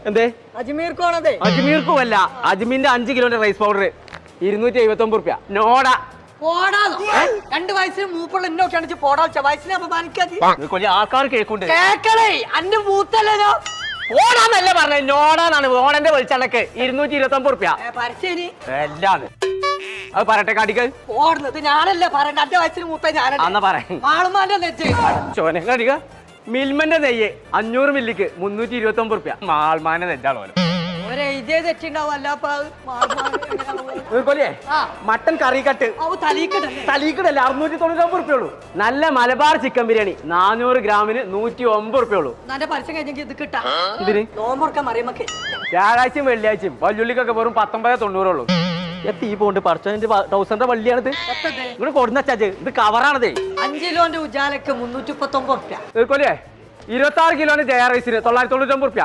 എന്തേ അജ്മീർക്കാണതേ? അജ്മീർക്കും അല്ല, അജ്മീന്റെ 5 കിലോന്റെ rice powder 279 റുപ്യ. നോടാ പോടാന്നോ? 2 വയസ്സിന് മൂപ്പുള്ള എന്നോട്ടാണ് പോടാ. വയസ്സിനെ അപമാനിക്കാതി ആൾക്കാർ കേൾക്കുന്നുണ്ട്. കേക്കണേ അന്റെ മൂത്തല്ലോ. ഓടാന്നല്ല പറഞ്ഞത്, നോടാന്നാണ്. ഓടന്റെ വെളിച്ചെണ്ണക്ക് 229 റുപ്യ. പരസ്യനി എല്ലാന്ന് അത് പറട്ടെ കാട്ടിക്ക്. ഓടുന്നത് ഞാനല്ല പറയണ്ട, 2 വയസ്സിന് മൂത്ത ഞാനാ പറയാ. മാളുമാന്റെ നെറ്റ് ചോനെ കാട്ടിക്ക. മിൽമന്റെ നെയ്യ് 500 മില്ലിക്ക് 329 റുപ്യ. മാൾമാന്റെ നെറ്റാണോ തെറ്റുണ്ടാവും. കൊല്ലേ മട്ടൻ കറി കട്ട് തലീക്കടല്ല 699 റുപ്യ ഉള്ളൂ. നല്ല മലബാർ ചിക്കൻ ബിരിയാണി 400 ഗ്രാമിന് 109 റുപ്യ ഉള്ളൂ. പരസ്യം കഴിഞ്ഞെങ്കിൽ ഇത് കിട്ടാ. ഇതിന് നോമ്പൊക്കെ മറിയമ്മക്ക് വ്യാഴാഴ്ചയും വെള്ളിയാഴ്ചയും വല്ലുള്ളിക്കൊക്കെ വെറും 1990 ഉള്ളൂ. തീ പോണ്ട് പറിച്ചതിന്റെ ടൗസറിന്റെ വള്ളിയാണിത്. ഇവിടെ കൊടുന്നച്ചാച്ച് ഇത് കവറാണതേ. 5 കിലോന്റെ ഉജാലക്ക് 339 റുപ്യ. കൊല്ലേ 26 കിലോന് ജയ റൈസിന് 999 റുപ്യ.